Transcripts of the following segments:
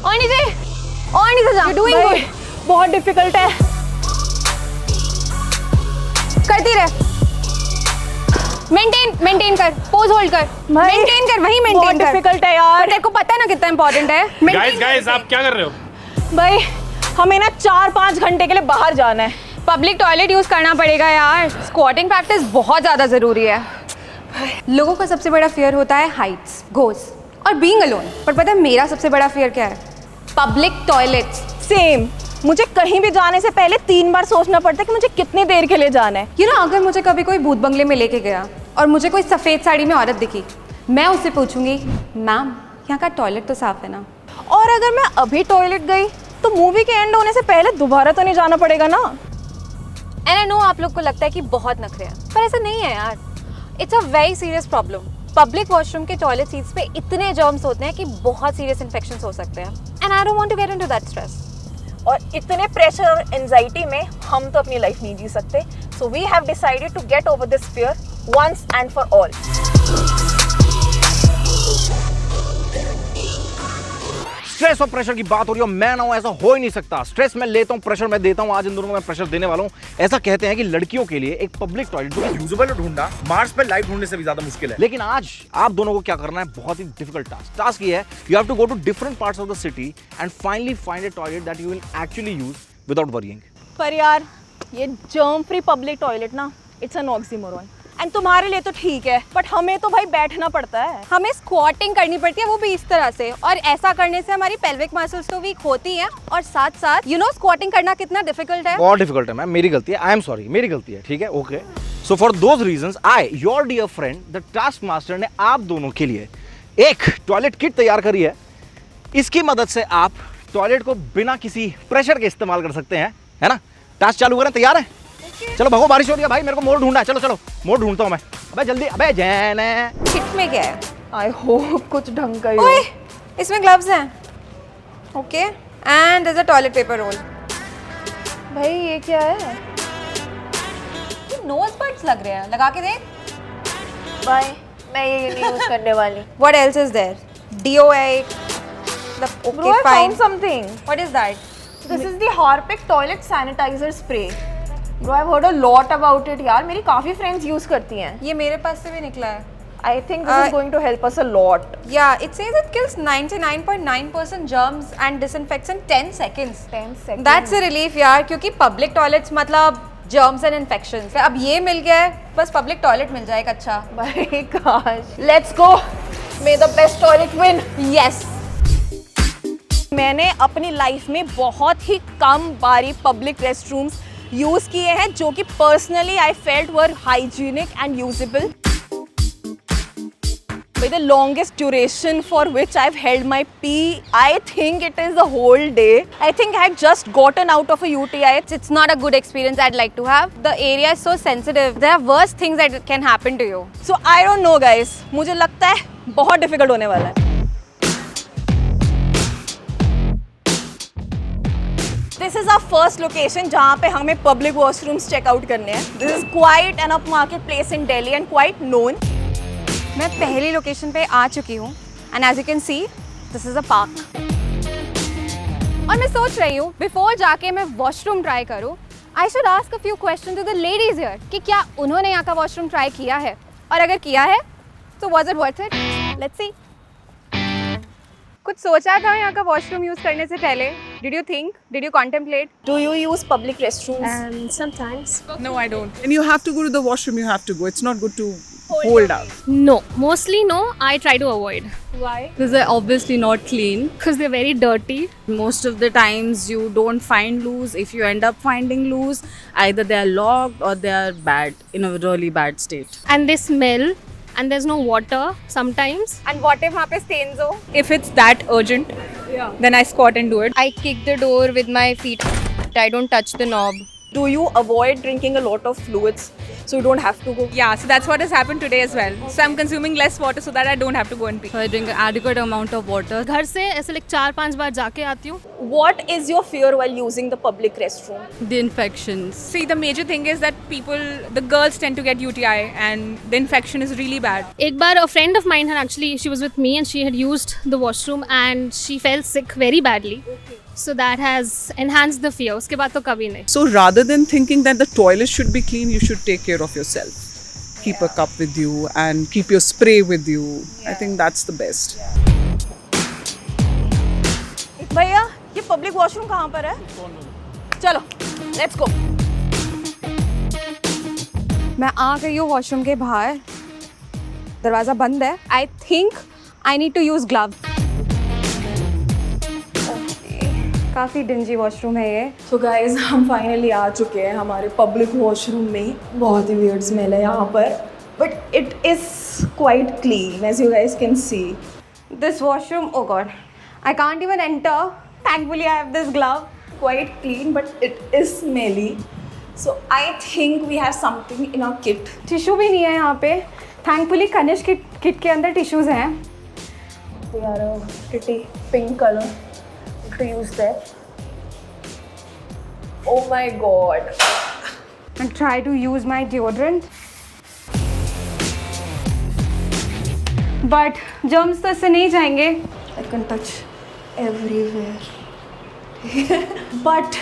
और नीचे जा। Doing good. बहुत डिफिकल्ट है। करती रहे। मेंटेन कर, पोज होल्ड कर, मेंटेन कर, वही मेंटेन कर। बहुत डिफिकल्ट है यार। पर तेरे को पता है ना कितना इंपॉर्टेंट है। गाइस आप क्या कर रहे हो? भाई हमें ना 4-5 घंटे के लिए बाहर जाना है। पब्लिक टॉयलेट यूज करना पड़ेगा यार। स्क्वाटिंग प्रैक्टिस बहुत ज्यादा जरूरी है। लोगों का सबसे बड़ा फियर होता है हाइट्स, घोस और बीइंग अलोन। पर पता है मेरा सबसे बड़ा फियर क्या है? Public toilets. सेम। मुझे कहीं भी जाने से पहले 3 बार सोचना पड़ता है कि मुझे कितनी देर के लिए जाना है। यू नो, अगर मुझे कभी कोई भूत बंगले में लेके गया और मुझे कोई सफ़ेद साड़ी में औरत दिखी, मैं उससे पूछूंगी, मैम यहाँ का टॉयलेट तो साफ है ना? और अगर मैं अभी टॉयलेट गई तो मूवी के एंड होने से पहले दोबारा तो नहीं जाना पड़ेगा ना। एंड आई नो आप लोग को लगता है कि बहुत नखरे हैं, पर ऐसा नहीं है यार। It's a very serious problem. Public washroom के टॉयलेट सीट्स पे इतने जर्म्स होते हैं कि बहुत सीरियस इन्फेक्शंस हो सकते हैं। And I don't want to get into that stress. और इतने प्रेशर और एंजाइटी में हम तो अपनी लाइफ नहीं जी सकते। So we have decided to get over this fear once and for all. Stress और प्रेशर की बात हो रही है, मैं ना हूं, ऐसा हो ही नहीं सकता। स्ट्रेस मैं लेता हूं, प्रेशर मैं देता हूं। आज इन दोनों को मैं प्रेशर देने वाला हूं। ऐसा कहते हैं कि लड़कियों के लिए एक पब्लिक टॉयलेट जो कि यूजुअल ढूंढना मार्स पे लाइफ ढूंढने से भी ज्यादा मुश्किल है। लेकिन आज आप दोनों को क्या करना है, बहुत ही डिफिकल्ट टास्क ये है, you have to go to different parts of the city and finally find a toilet that you will actually use without worrying. पर यार ये जर्म फ्री पब्लिक टॉयलेट ना, इट्स एन ऑक्सीमोरॉन। एंड तुम्हारे लिए तो ठीक है, बट हमें तो भाई बैठना पड़ता है। हमें स्क्वाटिंग करनी पड़ती है, वो भी इस तरह से, और ऐसा करने से हमारी पेल्विक मसल्स तो वीक होती हैं और साथ साथ यू नो स्क्वाटिंग करना कितना डिफिकल्ट है। बहुत डिफिकल्ट है मैम, मेरी गलती है, आई एम सॉरी, मेरी गलती है, ठीक है, okay. So for those reasons I your dear friend the task master ने आप दोनों के लिए एक टॉयलेट किट तैयार करी है। इसकी मदद से आप टॉयलेट को बिना किसी प्रेशर के इस्तेमाल कर सकते हैं, है ना? टास्क चालू करें, तैयार है? चलो भगो, बारिश हो रही है भाई, मेरे को मोड़ ढूंढना है। चलो चलो मोड़ ढूंढता हूँ मैं। अबे जल्दी, अबे जैन है। किट में क्या है? आई होप कुछ ढंग का ही हो। ओए, इसमें ग्लव्स हैं। Okay, and there is a toilet paper roll. भाई ये क्या है? ये नोज बड्स लग रहे हैं, लगा के देख। भाई मैं ये नहीं यूज करने वाली। What else is there? Deo है। Bro, I found something. What is that? This is the Harpic toilet sanitizer spray. Bro, I've heard a lot about it यार। मेरी काफी friends use करती हैं। ये मेरे पास से भी निकला है। I think this is going to help us a lot. Yeah, it says it kills 99.9% germs and disinfects in 10 seconds. 10 seconds. That's a relief यार, क्योंकि public toilets मतलब germs and infections। अब ये मिल गया है, बस public toilet मिल जाए एक अच्छा। भाई काश। Let's go. May the best toilet win. Yes. मैंने अपनी लाइफ में बहुत ही कम बारी पब्लिक रेस्टरूम्स यूज किए हैं जो कि personally I felt were hygienic and usable. By the longest duration for which I've held my pee, I think it is a whole day. I think I had just gotten out of a UTI. It's not a good experience I'd like to have. The area is so sensitive. There are worse things that can happen to you. So I don't know guys. मुझे लगता है बहुत difficult होने वाला है। This is our first location जहाँ पे हमें public washrooms check out करने हैं। This is quite an upmarket place in Delhi and quite known. मैं पहली लोकेशन पे आ चुकी हूँ and as you can see this is a park. और मैं सोच रही हूँ बिफोर जाके मैं वॉशरूम ट्राई करूँ, I should ask a few question to the ladies here कि क्या उन्होंने यहाँ का वॉशरूम ट्राई किया है, और अगर किया है तो was it worth it. Let's see. कुछ सोचा था यहाँ का वॉशरूम यूज करने से पहले? Did you think, did you contemplate? Do you use public restrooms? Sometimes. No, I don't. And you have to go to the washroom, you have to go. It's not good to hold up. No, mostly no. I try to avoid. Why? Because they're obviously not clean. Because they're very dirty. Most of the times you don't find loos. If you end up finding loos, either they are locked or they are bad, in a really bad state. And they smell. And there's no water sometimes. And what if वहाँ पे stains हो? If it's that urgent, then I squat and do it. I kick the door with my feet. I don't touch the knob. Do you avoid drinking a lot of fluids? so you don't have to go. Yeah, so that's what has happened today as well. So I'm consuming less water so that I don't have to go and pee. So I drink adequate amount of water. घर से ऐसे like 4-5 बार जाके आती हूँ. What is your fear while using the public restroom? The infections. See, the major thing is that the girls tend to get UTI and the infection is really bad. एक बार a friend of mine had actually, she was with me and she had used the washroom and she fell sick very badly. So that has enhanced the fear. उसके बाद तो कभी नहीं. So rather than thinking that the toilet should be clean, you should take care of yourself. Keep a cup with you and keep your spray with you. I think that's the best. भैया ये public washroom कहाँ पर है? चलो let's go. मैं आ गई हूँ washroom के बाहर. दरवाज़ा बंद है. I think I need to use glove. काफ़ी डिंजी वॉशरूम है ये. तो गाइज हम फाइनली आ चुके हैं हमारे पब्लिक वॉशरूम में. बहुत ही वियर्ड स्मेल है यहाँ पर, but it is quite clean as you guys can see. This washroom, oh god, I can't even enter. Thankfully, I have this glove. Quite clean, but it is smelly. So I think we have something in our kit. Tissue भी नहीं है यहाँ पे. Thankfully, Kanishka kit के अंदर tissues हैं. They are a pretty pink color to use that. Oh my god. And try to use my deodorant. But germs तो इससे नहीं जाएंगे. I can touch everywhere. But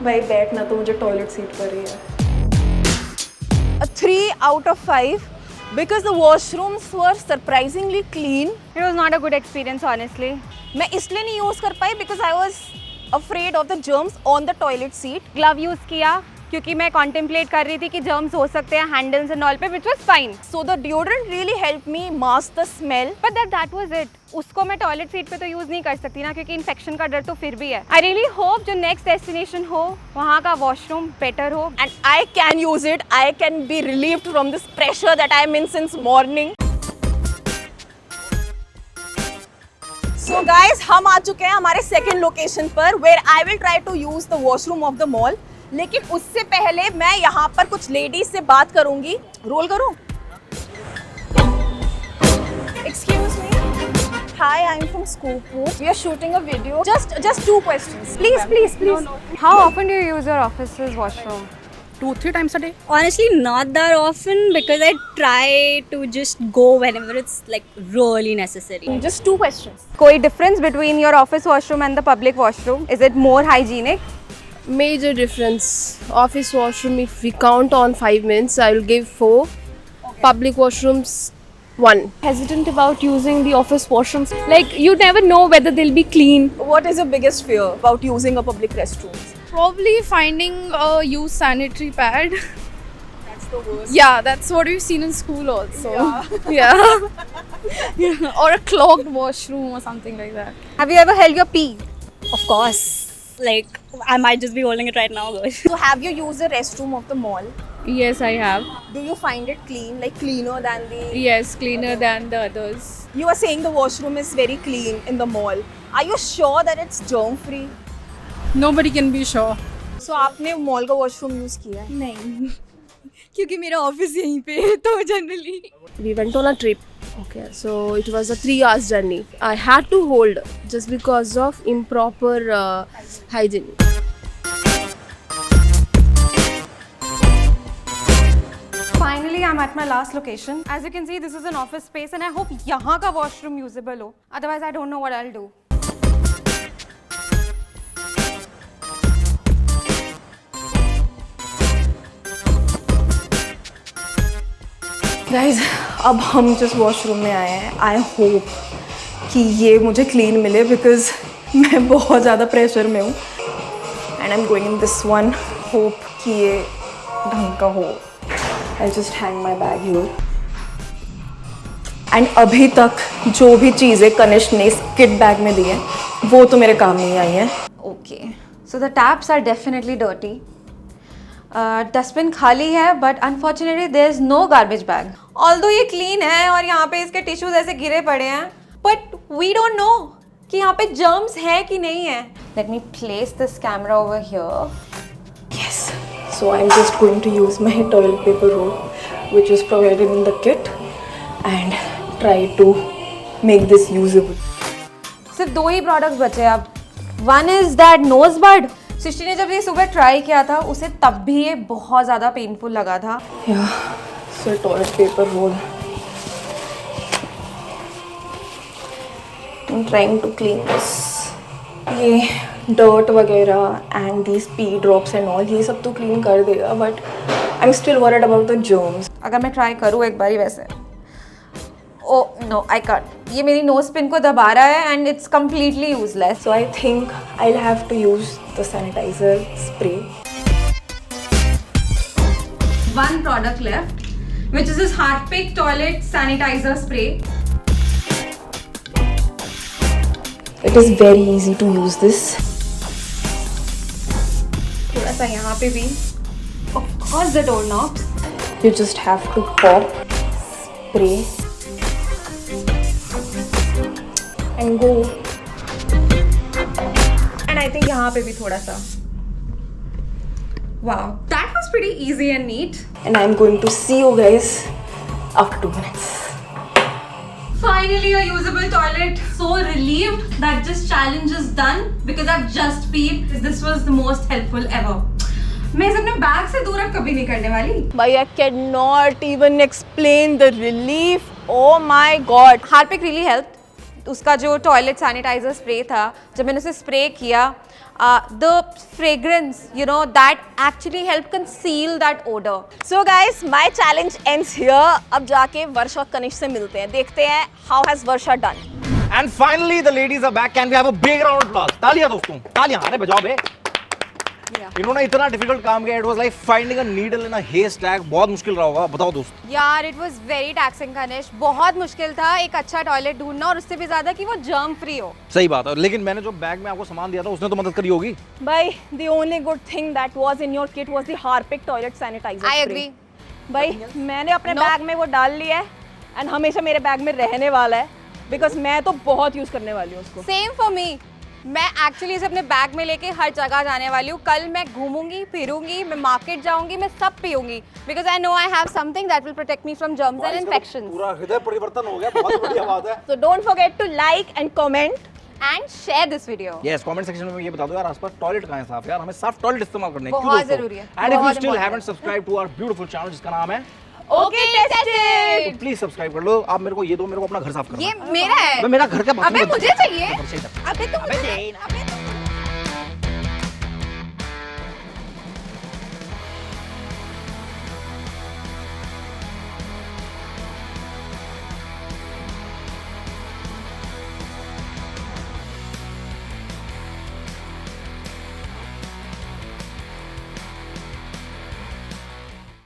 भाई बैठना तो मुझे टॉयलेट सीट पर ही है. A 3 out of 5 because the washrooms were surprisingly clean. It was not a good experience, honestly. मैं इसलिए नहीं यूज़ कर पाई because I was afraid of the germs on the toilet seat. Glove use किया क्योंकि मैं contemplate कर रही थी कि जर्म्स हो सकते हैं हैंडल्स एंड ऑल पे, which was fine. So the deodorant really helped me mask the smell. But that was it. उसको मैं टॉयलेट सीट पे तो यूज़ नहीं कर सकती ना, क्योंकि इन्फेक्शन का डर तो फिर भी है. आई रियली होप जो नेक्स्ट डेस्टिनेशन हो वहाँ का वॉशरूम बेटर हो. And I can use it. I can be relieved from this pressure that I'm in since morning. So guys, हम आ चुके हैं हमारे second location पर where I will try to use the washroom of the mall. लेकिन उससे पहले मैं यहाँ पर कुछ लेडीज से बात करूंगी. रोल करूं? Excuse me. Hi, I'm from Scoopoo. We are shooting a video. Just 2 questions. Please. How often do you use your office's washroom? 2-3 times a day. Honestly, not that often because I try to just go whenever it's like really necessary. Just 2 questions. कोई difference between your office washroom and the public washroom? Is it more hygienic? Major difference. Office washroom, if we count on 5 minutes, I will give 4. Public washrooms, 1. Hesitant about using the office washrooms. Like you never know whether they'll be clean. What is your biggest fear about using a public restroom? Probably finding a used sanitary pad. That's the worst. Yeah, that's what we've seen in school also. Yeah. Or a clogged washroom or something like that. Have you ever held your pee? Of course. Like I might just be holding it right now. So have you used the restroom of the mall? Yes, I have. Do you find it clean, like cleaner than the... Yes, cleaner than the others. You are saying the washroom is very clean in the mall. Are you sure that it's germ free? Nobody can be sure. So आपने mall का washroom use किया है? नहीं, क्योंकि मेरा office यहीं पे है तो generally. We went on a trip. Okay, so it was a 3 hours journey. I had to hold just because of improper hygiene. Finally, I'm at my last location. As you can see, this is an office space and I hope यहाँ का washroom usable हो. Otherwise, I don't know what I'll do. Guys, अब हम जिस washroom में आए हैं, I hope कि ये मुझे क्लीन मिले बिकॉज मैं बहुत ज़्यादा प्रेशर में हूँ. And I am going in this one. Hope कि ये ढंग का हो. I just hang my bag here. And अभी तक जो भी चीज़ें कनिष्क ने इस किट बैग में दी हैं वो तो मेरे काम नहीं आई हैं. Okay, so the taps are definitely dirty. Dustbin खाली है but unfortunately there is no garbage bag. Although ये क्लीन है और यहाँ पे इसके टिश्यूज ऐसे गिरे पड़े हैं, बट वी डोंट नो कि यहाँ पे जर्म्स है कि नहीं है. Let me place this camera over here. Yes, So I'm just going to use my toilet paper roll, which is provided in the kit, and try to make this usable. सिर्फ 2 ही products बचे अब. One is that knows बड. सृष्टि ने जब ये सुबह try किया था उसे तब भी ये बहुत ज़्यादा पेनफुल लगा था. Yeah, so toilet paper roll. I'm trying to clean this. ये dirt वगैरह and these pee drops and all ये सब तो clean कर देगा, but I'm still worried about the germs. अगर मैं ट्राई करूँ एक बारी वैसे. Oh no I can't. ये मेरी नोज पिन को दबा रहा है and it's completely useless. So I think I'll have to use the sanitizer spray. One product left, which is this Harpic toilet sanitizer spray. It is very easy to use this. थोड़ा सा यहाँ पे भी. Of course the door knobs. You just have to pop, spray, and go. And I think यहाँ पे भी थोड़ा सा. Wow, that was pretty easy and neat. And I'm going to see you guys after 2 minutes. Finally a usable toilet. So relieved that this challenge is done because I've just peed. This was the most helpful ever. मैं इसे अपने bag से दूर अब कभी नहीं करने वाली. But I cannot even explain the relief. Oh my god. Harpic really helped. उसका जो टॉयलेट सैनिटाइजर स्प्रे था, जब मैंने उसे स्प्रे किया, the fragrance, you know, that actually helped conceal that odor. So guys, my challenge ends here. अब जाके वर्षा और कनिष्क से मिलते हैं. देखते हैं how has Varsha done. And finally the ladies are back. Can we have a big round of applause? तालियां दोस्तों, तालियां. अरे बजाओ बे. इन्होंने इतना डिफिकल्ट काम किया. It was like finding a needle in a haystack. बहुत मुश्किल रहा होगा. बताओ दोस्त. यार it was very taxing Kanishka. बहुत मुश्किल था एक अच्छा टॉयलेट ढूंढना और उससे भी ज़्यादा कि वो जर्म फ्री हो. सही बात है. लेकिन मैंने जो बैग में आपको सामान दिया था उसने तो मदद करी होगी. भाई the only good thing that was in your kit was the Harpic toilet sanitizer I spray. agree. भाई मैंने अपने बैग में वो डाल लिया है एंड हमेशा मेरे बैग में रहने वाला है बिकॉज मैं तो बहुत यूज़ करने वाली हूँ उसको. Same for me. मैं एक्चुअली इसे अपने बैग में लेके हर जगह जाने वाली हूँ. कल मैं घूमूंगी फिरूंगी, मैं मार्केट जाऊंगी, मैं सब पीऊंगी because I know I have something that will protect me from germs and infections. पूरा हृदय परिवर्तन हो गया. बहुत बढ़िया बात है. So don't forget to like and comment. And share this video. Yes, comment section में ये बता दो यार आसपास टॉयलेट कहाँ है साफ. यार हमें साफ टॉयलेट इस्तेमाल करने हैं. बहुत जरूरी है. एंड इफ यू बहुत still important haven't subscribe to our beautiful channel जिसका नाम है ओके टेस्टेड. प्लीज सब्सक्राइब कर लो. आप मेरे को ये दो, मेरे को अपना घर साफ करना ये मेरा है. है. मेरा घर का अबे मुझे चाहिए. चाहिए. अबे तुम